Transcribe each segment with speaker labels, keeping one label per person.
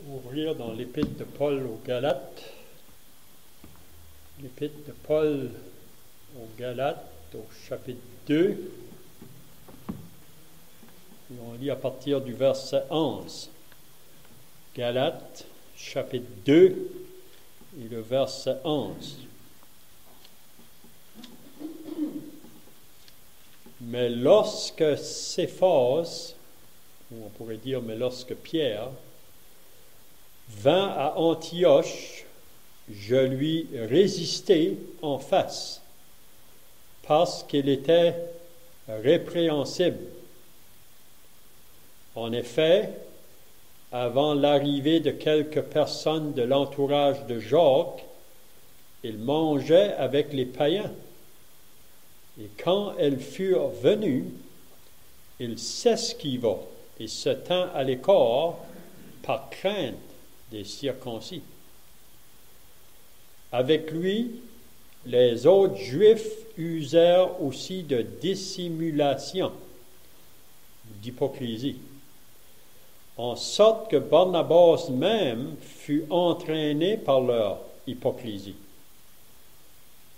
Speaker 1: Ouvrir dans l'Épître de Paul aux Galates. L'Épître de Paul aux Galates, au chapitre 2. Et on lit à partir du verset 11. Galates, chapitre 2, et le verset 11. Mais lorsque Céphas, ou on pourrait dire, mais lorsque Pierre, vint à Antioche, je lui résistai en face, parce qu'il était répréhensible. En effet, avant l'arrivée de quelques personnes de l'entourage de Jacques, il mangeait avec les païens. Et quand elles furent venues, il s'esquiva et se tint à l'écart par crainte des circoncis. Avec lui, les autres Juifs usèrent aussi de dissimulation, d'hypocrisie, en sorte que Barnabas même fut entraîné par leur hypocrisie.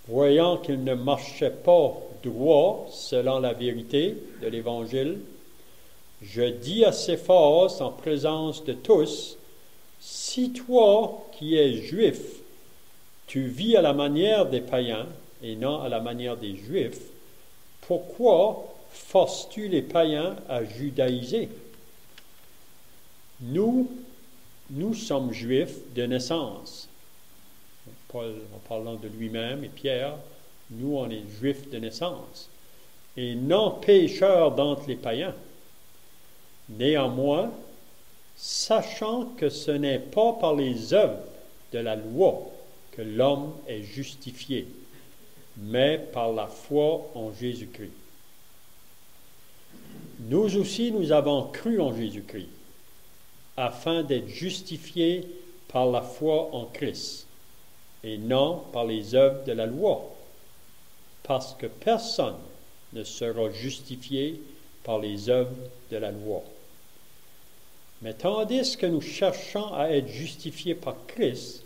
Speaker 1: Voyant qu'il ne marchait pas droit selon la vérité de l'Évangile, je dis à Céphas en présence de tous, si toi qui es juif, tu vis à la manière des païens et non à la manière des juifs, pourquoi forces-tu les païens à judaïser? Nous sommes juifs de naissance. Paul, en parlant de lui-même, et Pierre, nous, on est juifs de naissance, et non pécheurs d'entre les païens. Néanmoins, sachant que ce n'est pas par les œuvres de la loi que l'homme est justifié, mais par la foi en Jésus-Christ. Nous aussi, nous avons cru en Jésus-Christ, afin d'être justifiés par la foi en Christ, et non par les œuvres de la loi, parce que personne ne sera justifié par les œuvres de la loi. Mais tandis que nous cherchons à être justifiés par Christ,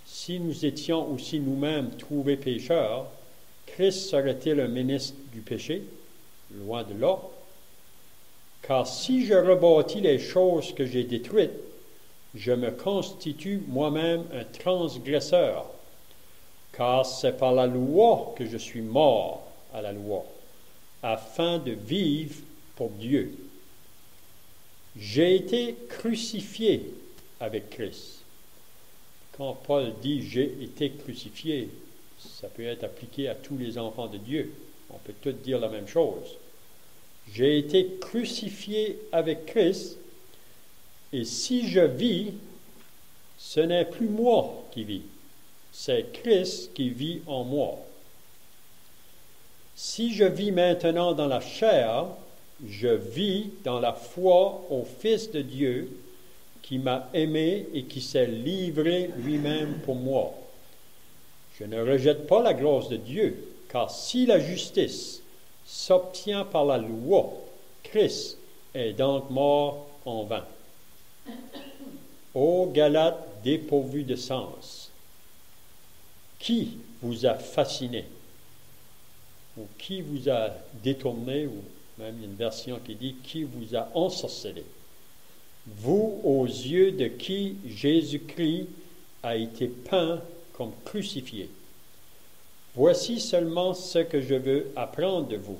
Speaker 1: si nous étions aussi nous-mêmes trouvés pécheurs, Christ serait-il un ministre du péché? Loin de là. Car si je rebâtis les choses que j'ai détruites, je me constitue moi-même un transgresseur, car c'est par la loi que je suis mort à la loi, afin de vivre pour Dieu. J'ai été crucifié avec Christ. Quand Paul dit « j'ai été crucifié », ça peut être appliqué à tous les enfants de Dieu. On peut tous dire la même chose. J'ai été crucifié avec Christ, et si je vis, ce n'est plus moi qui vis, c'est Christ qui vit en moi. Si je vis maintenant dans la chair, je vis dans la foi au Fils de Dieu qui m'a aimé et qui s'est livré lui-même pour moi. Je ne rejette pas la grâce de Dieu, car si la justice s'obtient par la loi, Christ est donc mort en vain. Ô Galates dépourvus de sens, qui vous a fasciné, ou qui vous a détourné, ou même il y a une version qui dit qui vous a ensorcelé, vous aux yeux de qui Jésus-Christ a été peint comme crucifié. Voici seulement ce que je veux apprendre de vous.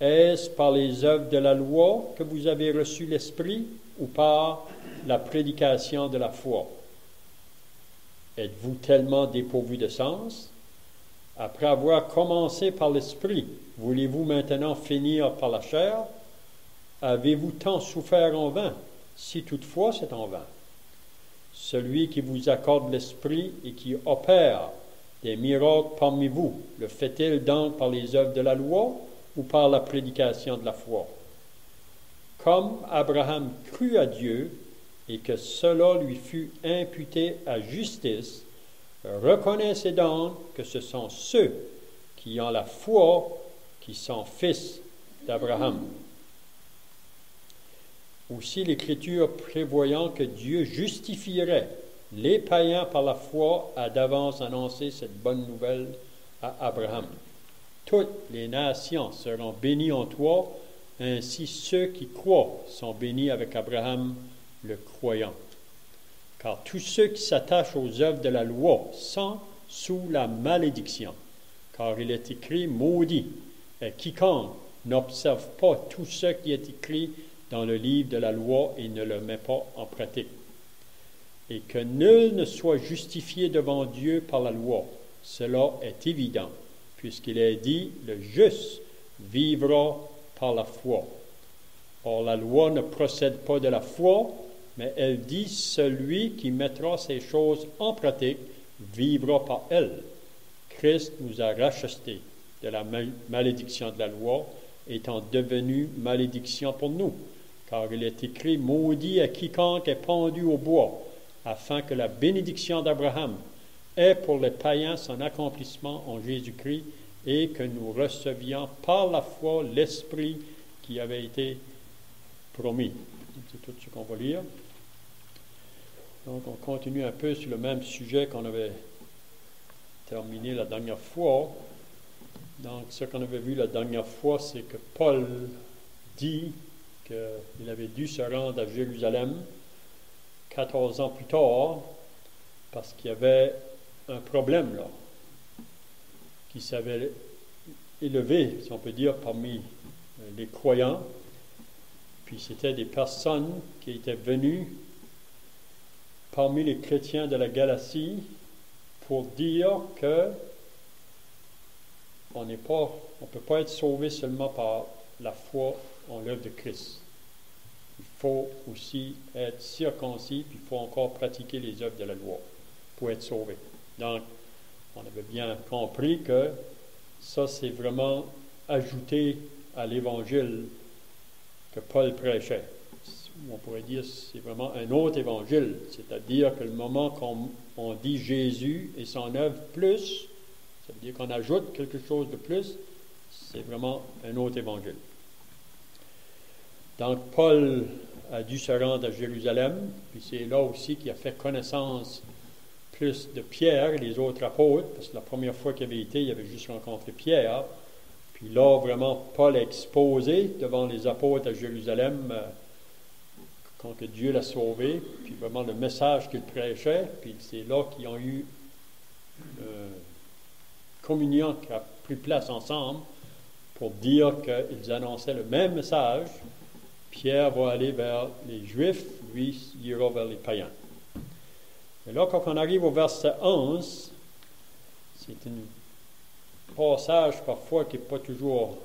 Speaker 1: Est-ce par les œuvres de la loi que vous avez reçu l'Esprit ou par la prédication de la foi? Êtes-vous tellement dépourvu de sens? Après avoir commencé par l'Esprit, voulez-vous maintenant finir par la chair? Avez-vous tant souffert en vain, si toutefois c'est en vain? Celui qui vous accorde l'Esprit et qui opère des miracles parmi vous, le fait-il donc par les œuvres de la loi ou par la prédication de la foi? Comme Abraham crut à Dieu et que cela lui fut imputé à justice, reconnaissez donc que ce sont ceux qui ont la foi qui sont fils d'Abraham. Aussi l'Écriture prévoyant que Dieu justifierait les païens par la foi a d'avance annoncé cette bonne nouvelle à Abraham. Toutes les nations seront bénies en toi, ainsi ceux qui croient sont bénis avec Abraham le croyant. Car tous ceux qui s'attachent aux œuvres de la loi sont sous la malédiction. Car il est écrit, maudit est quiconque n'observe pas tout ce qui est écrit dans le livre de la loi et ne le met pas en pratique. Et que nul ne soit justifié devant Dieu par la loi. Cela est évident, puisqu'il est dit, le juste vivra par la foi. Or, la loi ne procède pas de la foi, mais elle dit, celui qui mettra ces choses en pratique vivra par elles. Christ nous a rachetés de la malédiction de la loi, étant devenu malédiction pour nous. Car il est écrit, maudit est quiconque est pendu au bois, afin que la bénédiction d'Abraham ait pour les païens son accomplissement en Jésus-Christ et que nous recevions par la foi l'Esprit qui avait été promis. C'est tout ce qu'on va lire. Donc, on continue un peu sur le même sujet qu'on avait terminé la dernière fois. Donc, ce qu'on avait vu la dernière fois, c'est que Paul dit qu'il avait dû se rendre à Jérusalem 14 ans plus tard parce qu'il y avait un problème là qui s'avait élevé, si on peut dire, parmi les croyants. Puis c'était des personnes qui étaient venues parmi les chrétiens de la Galatie pour dire que on ne peut pas être sauvé seulement par la foi en l'œuvre de Christ. Il faut aussi être circoncis, puis il faut encore pratiquer les œuvres de la loi pour être sauvé. Donc, on avait bien compris que ça, c'est vraiment ajouté à l'Évangile que Paul prêchait. On pourrait dire c'est vraiment un autre évangile, c'est-à-dire que le moment qu'on dit Jésus et son œuvre plus, ça veut dire qu'on ajoute quelque chose de plus, c'est vraiment un autre évangile. Donc Paul a dû se rendre à Jérusalem, puis c'est là aussi qu'il a fait connaissance plus de Pierre et les autres apôtres, parce que la première fois qu'il avait été, il avait juste rencontré Pierre, puis là vraiment Paul a exposé devant les apôtres à Jérusalem quand que Dieu l'a sauvé, puis vraiment le message qu'il prêchait, puis c'est là qu'ils ont eu communion qui a pris place ensemble pour dire qu'ils annonçaient le même message. Pierre va aller vers les Juifs, lui, il ira vers les païens. Et là, quand on arrive au verset 11, c'est un passage parfois qui n'est pas toujours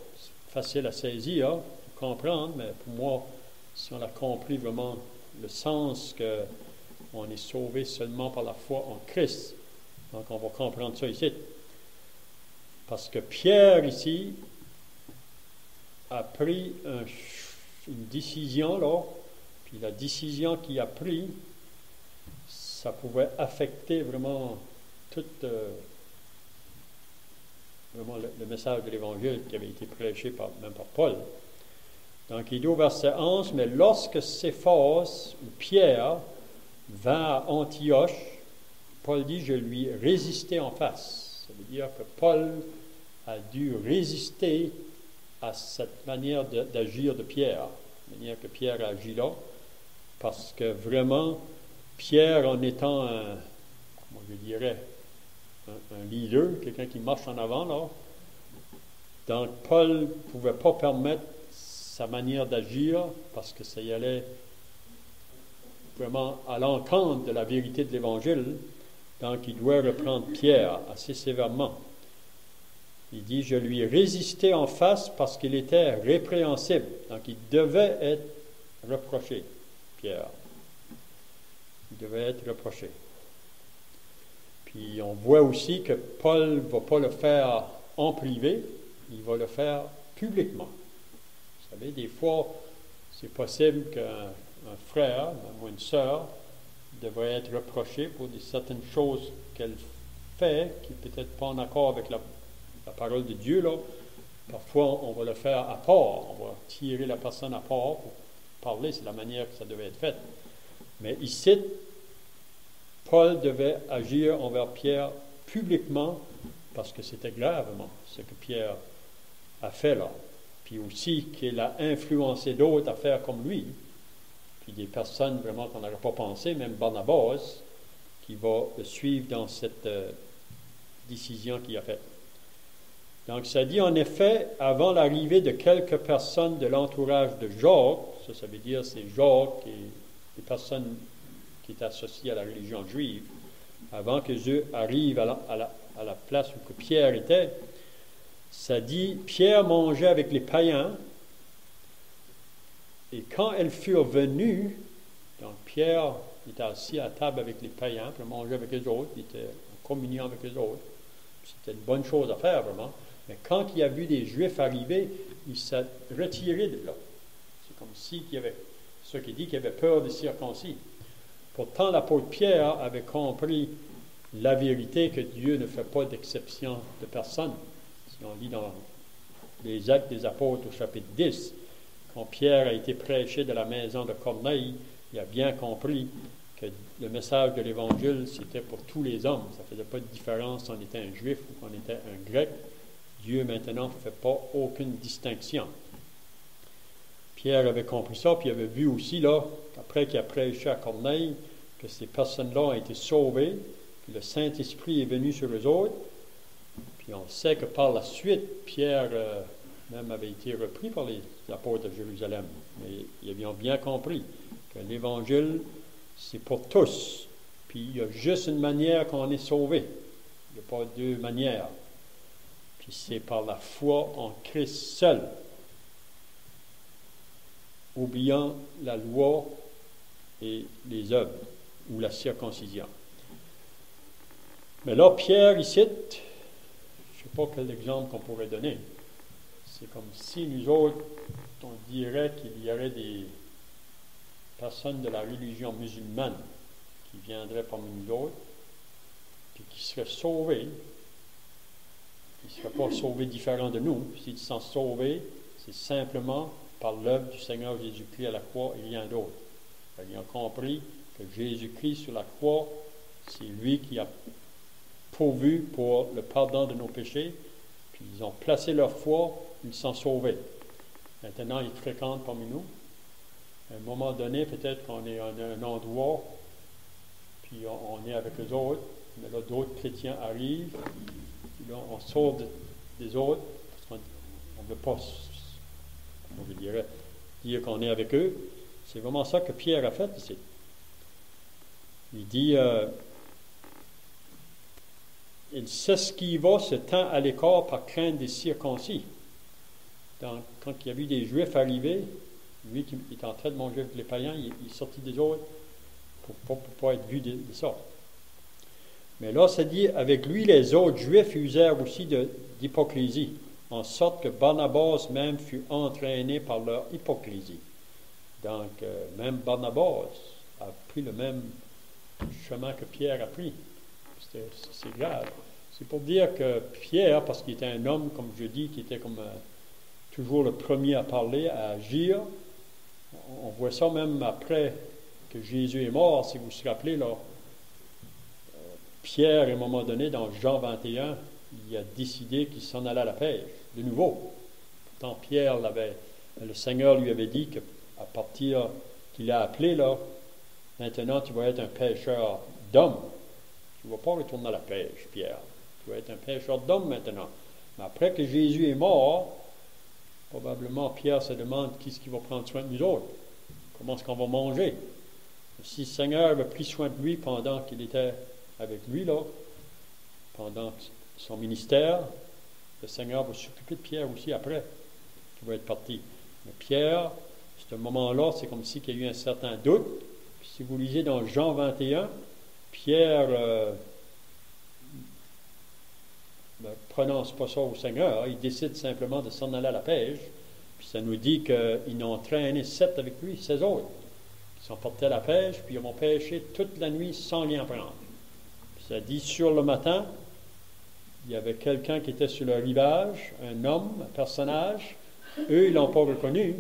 Speaker 1: facile à saisir, à comprendre, mais pour moi, si on a compris vraiment le sens qu'on est sauvé seulement par la foi en Christ, donc on va comprendre ça ici. Parce que Pierre, ici, a pris une décision, là, puis la décision qu'il a prise, ça pouvait affecter vraiment tout vraiment le message de l'Évangile qui avait été prêché même par Paul. Donc, il dit au verset 11, « Mais lorsque Céphas, ou Pierre, vint à Antioche, Paul dit, je lui résistai en face. » Ça veut dire que Paul a dû résister à cette manière d'agir de Pierre, la manière que Pierre a agi là, parce que vraiment, Pierre, en étant un leader, quelqu'un qui marche en avant, là, donc Paul ne pouvait pas permettre sa manière d'agir, parce que ça y allait vraiment à l'encontre de la vérité de l'Évangile, donc il doit reprendre Pierre assez sévèrement. Il dit, je lui résistais en face parce qu'il était répréhensible. Donc, il devait être reproché, Pierre. Il devait être reproché. Puis, on voit aussi que Paul ne va pas le faire en privé, il va le faire publiquement. Vous savez, des fois, c'est possible qu'un frère ou une sœur devrait être reproché pour certaines choses qu'elle fait, qui n'est peut-être pas en accord avec la parole de Dieu, là. Parfois, on va le faire à part. On va tirer la personne à part pour parler, c'est la manière que ça devait être fait. Mais ici, Paul devait agir envers Pierre publiquement parce que c'était gravement ce que Pierre a fait là. Puis aussi qu'il a influencé d'autres à faire comme lui. Puis des personnes vraiment qu'on n'aurait pas pensé, même Barnabas, qui va le suivre dans cette décision qu'il a faite. Donc, ça dit en effet, avant l'arrivée de quelques personnes de l'entourage de Jacques, ça veut dire c'est Jacques et les personnes qui étaient associées à la religion juive, avant que eux arrivent à la place où que Pierre était, ça dit, Pierre mangeait avec les païens, et quand elles furent venues, donc Pierre était assis à table avec les païens, puis il mangeait avec les autres, il était en communion avec les autres. C'était une bonne chose à faire, vraiment. Mais quand il a vu des Juifs arriver, il s'est retiré de là. C'est comme si il y avait, ce qui dit qu'il avait peur des circoncis. Pourtant, l'apôtre Pierre avait compris la vérité que Dieu ne fait pas d'exception de personne. Si on lit dans les Actes des Apôtres au chapitre 10, quand Pierre a été prêché de la maison de Corneille, il a bien compris que le message de l'Évangile, c'était pour tous les hommes. Ça ne faisait pas de différence si on était un Juif ou qu'on était un Grec. Dieu, maintenant, ne fait pas aucune distinction. Pierre avait compris ça, puis il avait vu aussi, là, après qu'il a prêché à Corneille, que ces personnes-là ont été sauvées, puis le Saint-Esprit est venu sur eux autres. Puis on sait que par la suite, Pierre même avait été repris par les apôtres de Jérusalem. Mais ils ont bien compris que l'Évangile, c'est pour tous. Puis il y a juste une manière qu'on est sauvé. Il n'y a pas deux manières. Puis c'est par la foi en Christ seul. Oubliant la loi et les œuvres, ou la circoncision. Mais là, Pierre, ici, je ne sais pas quel exemple qu'on pourrait donner. C'est comme si nous autres, on dirait qu'il y aurait des personnes de la religion musulmane qui viendraient parmi nous autres, puis qui seraient sauvées. Ils ne seraient pas sauvés différents de nous. S'ils sont sauvés, c'est simplement par l'œuvre du Seigneur Jésus-Christ à la croix et rien d'autre. Ils ont compris que Jésus-Christ sur la croix, c'est lui qui a pourvu pour le pardon de nos péchés, puis ils ont placé leur foi, ils sont sauvés. Maintenant, ils fréquentent parmi nous. À un moment donné, peut-être qu'on est à un endroit, puis on est avec eux autres, mais là, d'autres chrétiens arrivent, puis là, on sort des autres, parce qu'on ne veut pas, je dirais, dire qu'on est avec eux. C'est vraiment ça que Pierre a fait ici. Il dit, il s'esquiva ce temps à l'écart par crainte des circoncis. Donc, quand il y a vu des Juifs arriver, lui qui est en train de manger avec les païens, il est sorti des autres pour ne pas être vu de ça. Mais là, ça dit, avec lui, les autres Juifs usèrent aussi d'hypocrisie, en sorte que Barnabas même fut entraîné par leur hypocrisie. Donc, même Barnabas a pris le même chemin que Pierre a pris. C'est grave. C'est pour dire que Pierre, parce qu'il était un homme, comme je dis, qui était comme toujours le premier à parler, à agir, on voit ça même après que Jésus est mort, si vous vous rappelez, là, Pierre, à un moment donné, dans Jean 21, il a décidé qu'il s'en allait à la pêche, de nouveau. Pourtant, Pierre le Seigneur lui avait dit qu'à partir qu'il a appelé, là, maintenant tu vas être un pêcheur d'hommes. Tu ne vas pas retourner à la pêche, Pierre. Tu vas être un pêcheur d'hommes maintenant. Mais après que Jésus est mort, probablement Pierre se demande qui est-ce qui va prendre soin de nous autres. Comment est-ce qu'on va manger? Si le Seigneur avait pris soin de lui pendant qu'il était avec lui, là, pendant son ministère, le Seigneur va s'occuper de Pierre aussi après, qui va être parti. Mais Pierre, à ce moment-là, c'est comme si il y a eu un certain doute. Puis si vous lisez dans Jean 21, Pierre ne prononce pas ça au Seigneur, il décide simplement de s'en aller à la pêche. Puis ça nous dit qu'ils ont traîné 7 avec lui, 16 autres. Ils sont partis à la pêche, puis ils vont pêcher toute la nuit sans rien prendre. Puis ça dit, sur le matin, il y avait quelqu'un qui était sur le rivage, un homme, un personnage. Eux, ils ne l'ont pas reconnu.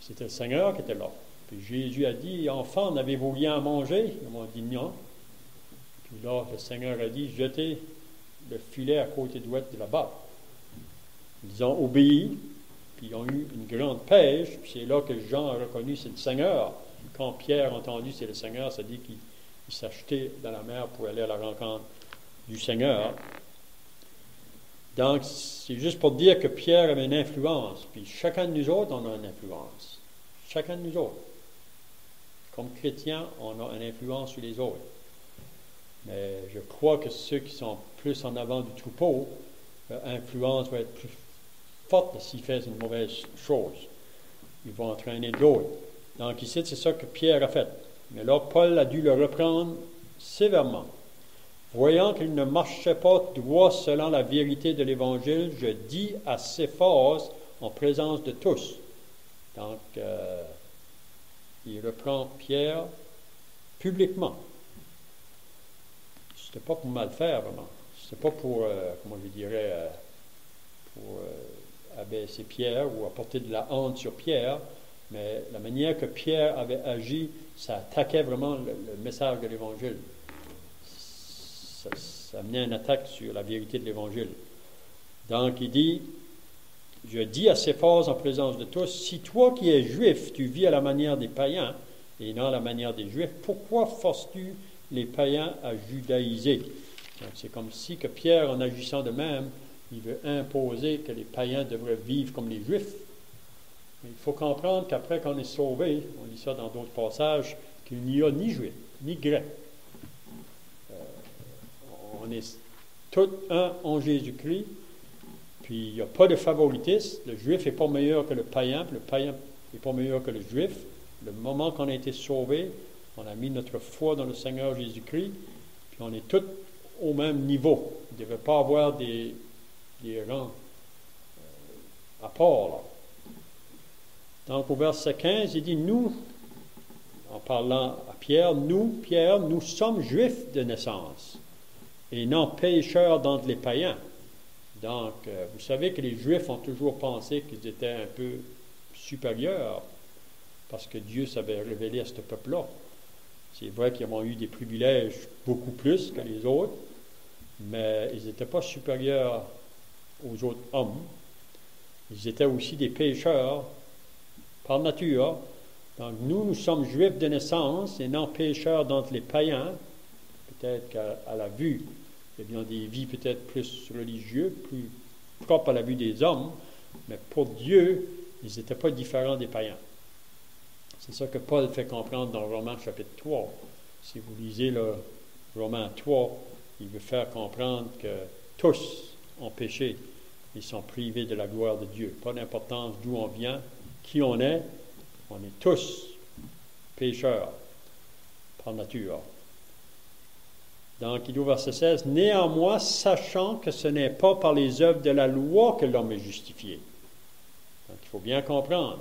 Speaker 1: C'était le Seigneur qui était là. Puis Jésus a dit, enfants, n'avez-vous rien à manger? Ils m'ont dit non. Puis là, le Seigneur a dit, jetez le filet à côté droite de la barque. Ils ont obéi, puis ils ont eu une grande pêche, puis c'est là que Jean a reconnu c'est le Seigneur. Quand Pierre a entendu c'est le Seigneur, ça dit qu'il s'est jeté dans la mer pour aller à la rencontre du Seigneur. Donc, c'est juste pour dire que Pierre avait une influence, puis chacun de nous autres, on a une influence. Chacun de nous autres. Comme chrétiens, on a une influence sur les autres. Mais je crois que ceux qui sont plus en avant du troupeau, leur influence va être plus forte s'ils font une mauvaise chose. Ils vont entraîner d'autres. Donc ici, c'est ça que Pierre a fait. Mais là, Paul a dû le reprendre sévèrement. Voyant qu'il ne marchait pas droit selon la vérité de l'Évangile, je dis à Céphas en présence de tous. Donc, il reprend Pierre publiquement. C'était pas pour mal faire, vraiment. C'était pas pour, comment je dirais, pour abaisser Pierre ou apporter de la honte sur Pierre, mais la manière que Pierre avait agi, ça attaquait vraiment le message de l'Évangile. Ça amenait une attaque sur la vérité de l'Évangile. Donc, il dit, je dis à Céphas en présence de tous, si toi qui es juif, tu vis à la manière des païens et non à la manière des juifs, pourquoi forces-tu les païens à judaïser? Donc, c'est comme si que Pierre, en agissant de même, il veut imposer que les païens devraient vivre comme les juifs. Mais il faut comprendre qu'après qu'on est sauvé, on lit ça dans d'autres passages, qu'il n'y a ni juif, ni grec. On est tous un en Jésus-Christ, puis il n'y a pas de favoritisme. Le juif n'est pas meilleur que le païen, puis le païen n'est pas meilleur que le juif. Le moment qu'on a été sauvé, on a mis notre foi dans le Seigneur Jésus-Christ, puis on est tous au même niveau. Il ne devait pas avoir des rangs à part, là. Donc, au verset 15, il dit, nous, en parlant à Pierre, nous sommes juifs de naissance, et non pécheurs d'entre les païens. Donc, vous savez que les Juifs ont toujours pensé qu'ils étaient un peu supérieurs, parce que Dieu s'avait révélé à ce peuple-là. C'est vrai qu'ils ont eu des privilèges beaucoup plus que les autres, mais ils n'étaient pas supérieurs aux autres hommes. Ils étaient aussi des pécheurs par nature. Donc, nous sommes Juifs de naissance et non pécheurs d'entre les païens. Peut-être qu'à la vue, ils ont des vies peut-être plus religieuses, plus propres à la vue des hommes, mais pour Dieu, ils n'étaient pas différents des païens. C'est ça que Paul fait comprendre dans Romains chapitre 3. Si vous lisez le Romains 3, il veut faire comprendre que tous ont péché. Ils sont privés de la gloire de Dieu. Pas d'importance d'où on vient, qui on est tous pécheurs par nature. Donc, il dit au verset 16, « Néanmoins, sachant que ce n'est pas par les œuvres de la loi que l'homme est justifié. » Donc, il faut bien comprendre.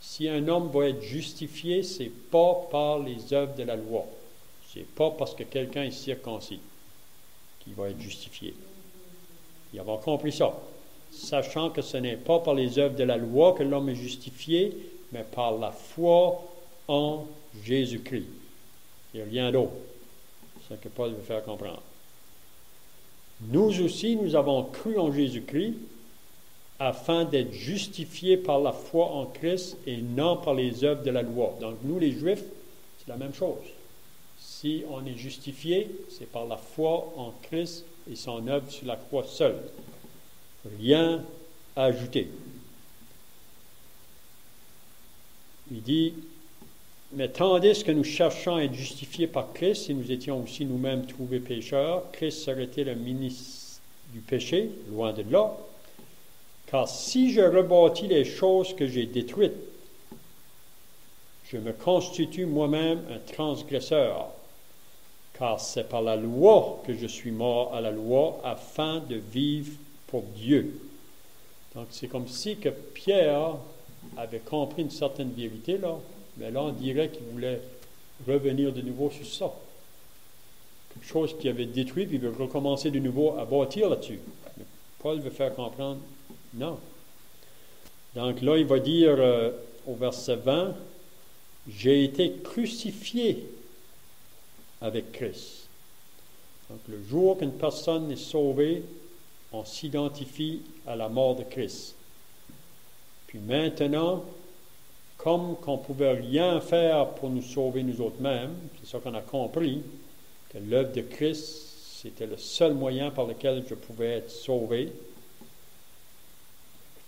Speaker 1: Si un homme va être justifié, ce n'est pas par les œuvres de la loi. Ce n'est pas parce que quelqu'un est circoncis qu'il va être justifié. Ils ont compris ça. Sachant que ce n'est pas par les œuvres de la loi que l'homme est justifié, mais par la foi en Jésus-Christ. Il n'y a rien d'autre. C'est ce que Paul veut faire comprendre. Nous aussi, nous avons cru en Jésus-Christ afin d'être justifiés par la foi en Christ et non par les œuvres de la loi. Donc, nous, les Juifs, c'est la même chose. Si on est justifié, c'est par la foi en Christ et son œuvre sur la croix seule. Rien à ajouter. Il dit, mais tandis que nous cherchons à être justifiés par Christ, si nous étions aussi nous-mêmes trouvés pécheurs, Christ serait-il le ministre du péché? Loin de là. Car si je rebâtis les choses que j'ai détruites, je me constitue moi-même un transgresseur. Car c'est par la loi que je suis mort à la loi, afin de vivre pour Dieu. Donc, c'est comme si que Pierre avait compris une certaine vérité, là, mais là, on dirait qu'il voulait revenir de nouveau sur ça. Quelque chose qui avait détruit, puis il veut recommencer de nouveau à bâtir là-dessus. Mais Paul veut faire comprendre, non. Donc là, il va dire au verset 20, j'ai été crucifié avec Christ. Donc, le jour qu'une personne est sauvée, on s'identifie à la mort de Christ. Puis maintenant, comme qu'on ne pouvait rien faire pour nous sauver nous autres-mêmes, c'est ça qu'on a compris, que l'œuvre de Christ, c'était le seul moyen par lequel je pouvais être sauvé.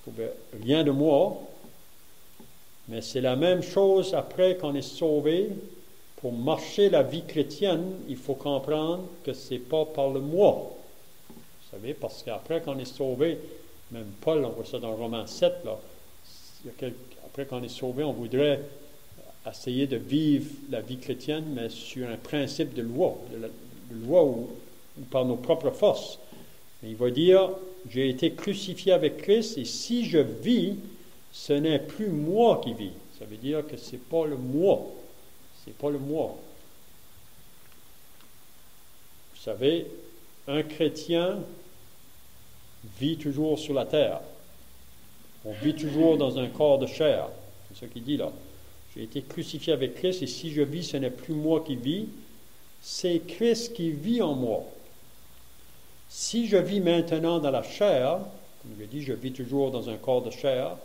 Speaker 1: Je ne pouvais rien de moi. Mais c'est la même chose après qu'on est sauvé. Pour marcher la vie chrétienne, il faut comprendre que ce n'est pas par le moi. Vous savez, parce qu'après qu'on est sauvé, même Paul, on voit ça dans Romains 7, là, après qu'on est sauvé, on voudrait essayer de vivre la vie chrétienne, mais sur un principe de loi, de loi ou par nos propres forces. Mais il va dire, j'ai été crucifié avec Christ, et si je vis, ce n'est plus moi qui vis. Ça veut dire que ce n'est pas le moi. C'est pas le moi. Vous savez, un chrétien vit toujours sur la terre. On vit toujours dans un corps de chair. C'est ce qu'il dit là. J'ai été crucifié avec Christ et si je vis, ce n'est plus moi qui vis, c'est Christ qui vit en moi. Si je vis maintenant dans la chair, comme je dis, je vis toujours dans un corps de chair,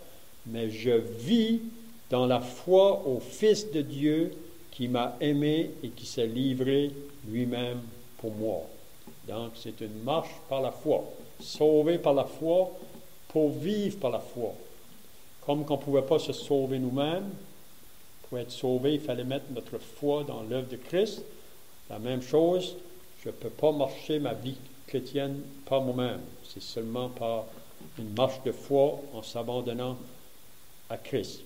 Speaker 1: mais je vis dans la foi au Fils de Dieu qui m'a aimé et qui s'est livré lui-même pour moi. Donc, c'est une marche par la foi. Sauvé par la foi pour vivre par la foi. Comme qu'on ne pouvait pas se sauver nous-mêmes, pour être sauvé, il fallait mettre notre foi dans l'œuvre de Christ. La même chose, je ne peux pas marcher ma vie chrétienne par moi-même. C'est seulement par une marche de foi en s'abandonnant à Christ.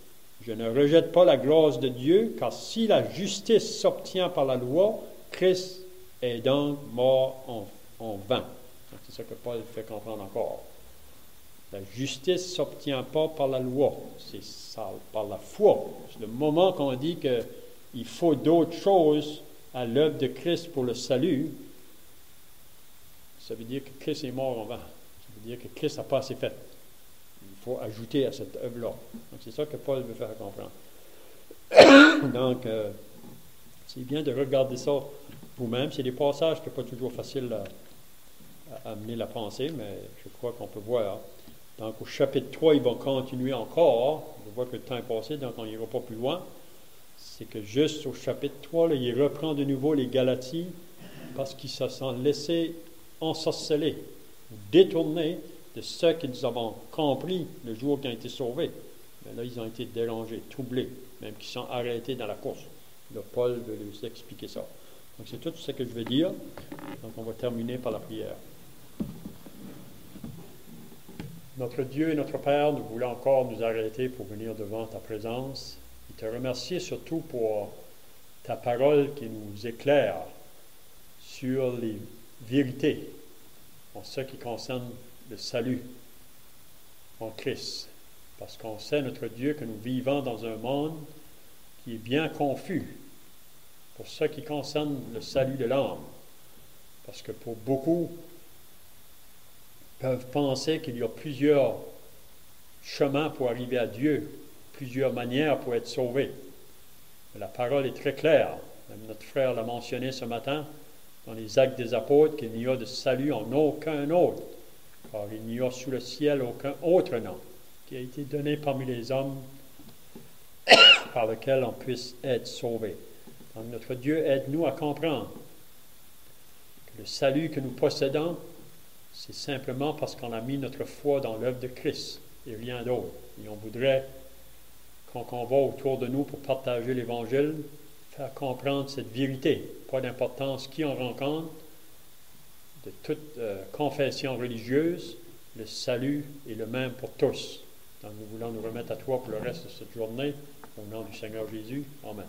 Speaker 1: Je ne rejette pas la grâce de Dieu, car si la justice s'obtient par la loi, Christ est donc mort en vain. C'est ça que Paul fait comprendre encore. La justice ne s'obtient pas par la loi, c'est ça, par la foi. C'est le moment qu'on dit qu'il faut d'autres choses à l'œuvre de Christ pour le salut. Ça veut dire que Christ est mort en vain. Ça veut dire que Christ n'a pas assez fait. Il faut ajouter à cette œuvre-là. Donc, c'est ça que Paul veut faire comprendre. Donc, c'est bien de regarder ça vous-même. C'est des passages qui ne sont pas toujours faciles à amener la pensée, mais je crois qu'on peut voir. Donc, au chapitre 3, il va continuer encore. Je vois que le temps est passé, donc on n'ira pas plus loin. C'est que juste au chapitre 3, là, il reprend de nouveau les Galaties parce qu'ils se sont laissés ensorceler, détourner de ce qu'ils avaient compris le jour qu'ils ont été sauvés. Mais là, ils ont été dérangés, troublés, même qu'ils sont arrêtés dans la course. Là, Paul veut nous expliquer ça. Donc, c'est tout ce que je veux dire. Donc, on va terminer par la prière. Notre Dieu et notre Père, nous voulons encore nous arrêter pour venir devant ta présence et te remercier surtout pour ta parole qui nous éclaire sur les vérités en ce qui concerne le salut en Christ. Parce qu'on sait, notre Dieu, que nous vivons dans un monde qui est bien confus pour ce qui concerne le salut de l'âme. Parce que pour beaucoup, peuvent penser qu'il y a plusieurs chemins pour arriver à Dieu, plusieurs manières pour être sauvé. Mais la parole est très claire. Même notre frère l'a mentionné ce matin dans les Actes des Apôtres qu'il n'y a de salut en aucun autre, car il n'y a sous le ciel aucun autre nom qui a été donné parmi les hommes par lequel on puisse être sauvé. Donc notre Dieu, aide-nous à comprendre que le salut que nous possédons, c'est simplement parce qu'on a mis notre foi dans l'œuvre de Christ et rien d'autre. Et on voudrait, quand on va autour de nous pour partager l'Évangile, faire comprendre cette vérité. Pas d'importance qui on rencontre, de toute confession religieuse, le salut est le même pour tous. Donc nous voulons nous remettre à toi pour le reste de cette journée. Au nom du Seigneur Jésus. Amen.